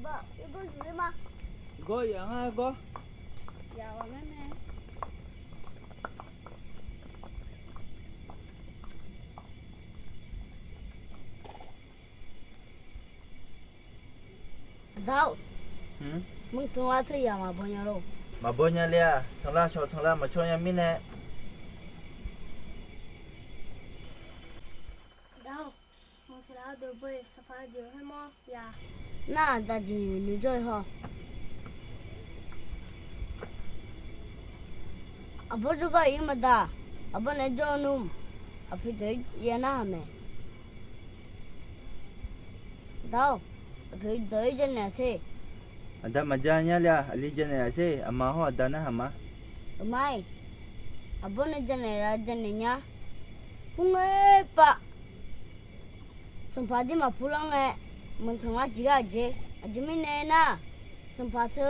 Ba, ibu sini mah. Go yang go. Ya, mana? Dao. Mung tungla tu ya ma bonya lo. Ma bonya lia, thangla ma cho ya mine. Dao. Mung sila do boy safa jo hai mo ya. Na da ji ni joy ho. Abo juga imada. Abo ne jonum. Api de ya na me. Dao. Api de je ne se. Ada majanya lia, ali jene ase, ama ho adana hama. Mai. Abo ne jene ra jene nya. Pungai pa. Sempadi ma pulang mun thanga jira je. Ajmi ne na. Sempatu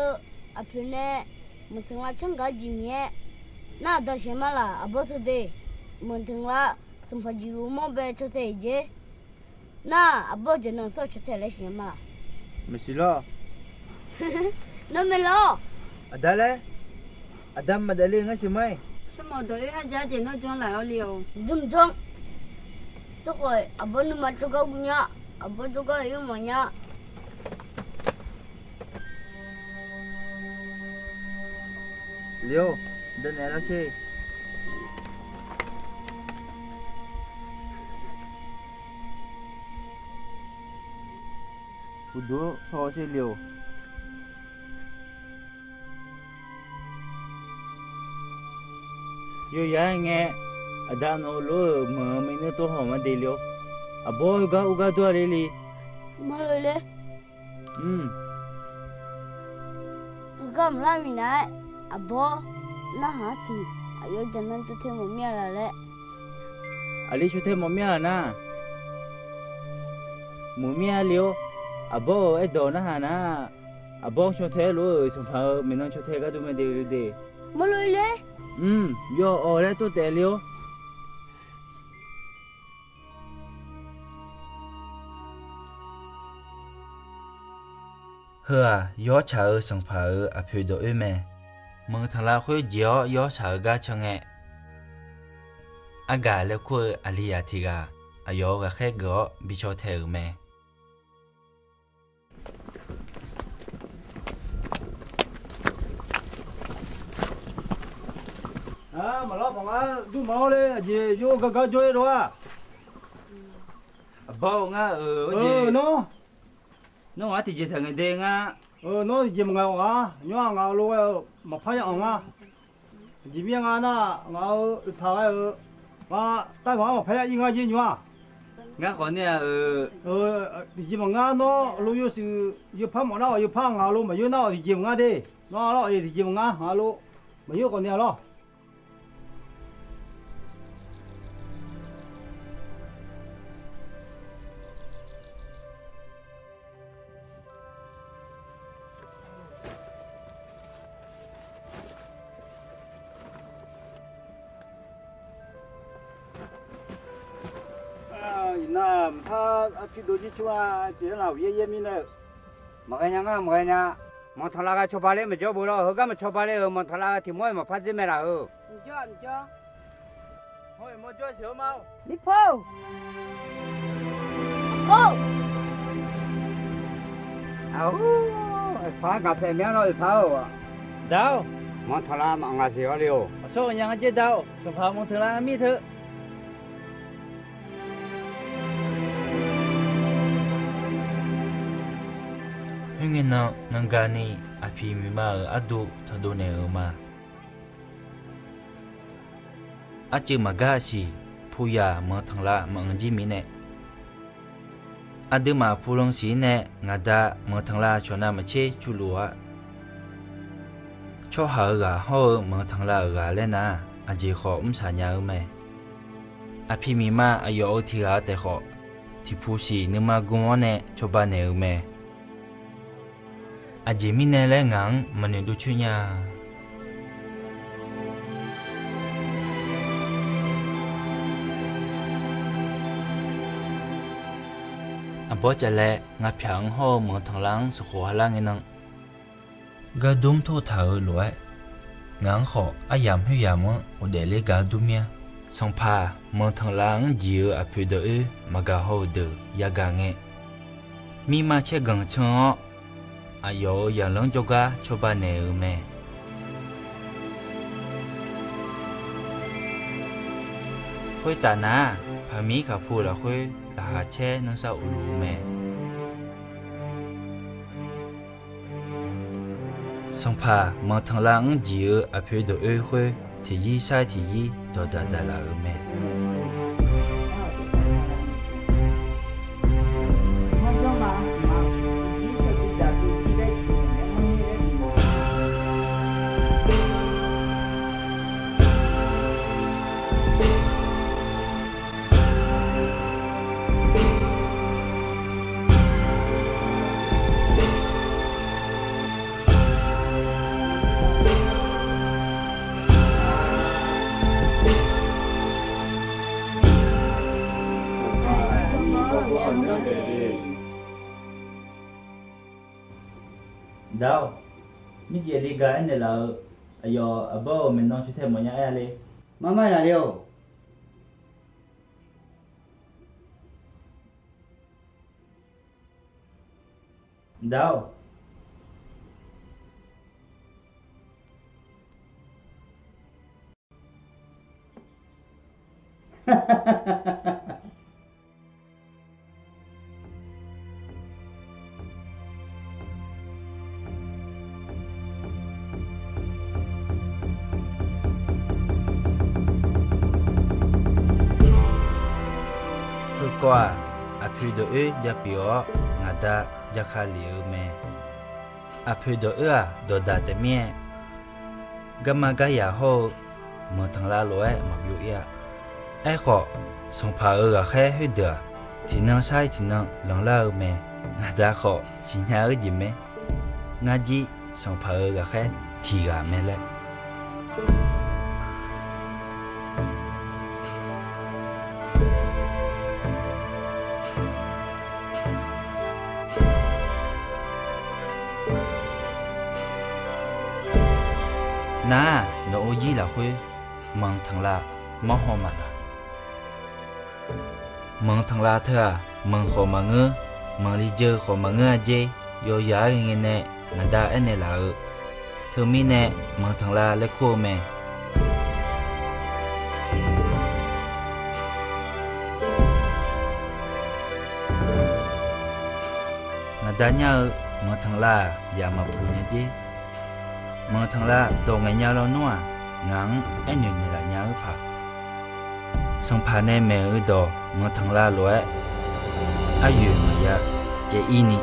apine mun thanga changa jimye. Na da shemala abo to de. Mun thanga sempaji rumo be chote je. Na abo je no so chote le shemala. Mesilo. No me lo. Adale. Adam madali nga si mai. Semua doi aja je no jong lai liu. Jum jong. To koi abo nu ma juga punya. Abo juga yu manya. Leo, dan era si. Udo so si Leo. Yo ya nge ada no lo me to ho ma de Leo. Abo uga do ali. Malole. Gam rami na abo na hasi. Ayo janan tu the mo mia la le. Ali chute mo mia na. Mo mia Leo. Abo do na ha na. Abo chute lo so pha me no chute ga du me de. Malole. Yo ore to te Leo. Hơ yo cha sang pha a phe do e me. Mong thangla khoi jio yo sa ga change. Aga le ko aliya thiga. Ayo ga khe go bi cho the me. Mà lo bằng du máu lên gì vô ga chơi rồi à bao nga nó ngã thì chỉ thằng người đen á nó gì mà ngà nhua luôn mà phải ăn ngà gì miếng ngà na ngà thà ngà tai hóa mà phải ăn ngà gì nhua ngà còn nè gì mà ngà nó luôn yêu sự yêu phá mà nó yêu phá ngà luôn mà yêu nó thì gì mà ngà đi nó thì gì mà ngà luôn mà yêu còn nè lo na ta api doji chua je la ye mi ne ma ga nya ma thala ga choba le me jo bo lo ga ma choba le ma thala ga ti mo ma pha ji me la ho Jo. thôi mo jo xíu mau Đi phô. Ô. pha ga se me no pha ho đâu ma thala ma nga se ho liu số nhà chơi đâu số phao mong thường là mi thử Hingin na nanggani api mima adu thadone ma achi magasi phuya ma thangla mangji mine aduma phulong si ne ngada ma thangla chona mache chulua cho ha ga ho ma thangla ga le na aji kho sanya me api mima ayo thia te kho thi phusi nima gumone choba ne me aji mine le ngang mane du chunya บ่จะแลงาเพียงโฮเมืองทางลังสุโขหลังนังกะดุมโทเถาหลวยงังขออายามให้ยามอเดเลกาดุเมียสงพาเมืองทางลังจีอพิเดอมากาโฮเดยากาเงมีมาเชกังชงอายอยังลังจกาชบาเนอเมคุยตานาพามีขาพูดละคุยละหาเชนังซาอุลูเมสงพาเมืองทางลังจีอพิเดอคุยที่ยีไซที่ยีดอดาดาลาเมดาวมิเจลิกาอันเดลาอายออบอมันน้องชุเทมอยาอะไร Mama là liều. ดาวกว่าอภิโดเอยาปิโองาดายาคาลิเอเมอภิโดเอดอดาเตเมียกามากายาโฮเมืองทางลาโลเอมาบิวเอไอขอสงพาเอกะแค่ให้เดือที่นั่งใช้ที่นั่งหลังลาเมงาดาขอสิญญาจิเมงาจีสงพาเอกะแค่ทีกาเมเลนาโนโอยีละคุยมังทางลามะฮอมาลามังทางลาเถอะมังขอมังเงมังลิเจอขอมังเงเจโยยาเงเนนาดาเอเนลาเธอมีเนมังทางลาและโคเมนาดาเนามังทางลายามาพูเนเจมังทางลาโตไงยาลอนัวงังไอหนึ่งนี่ละยาผาสังพาเนเมอดอมังทางลาลวยอายุมายาเจอีนี่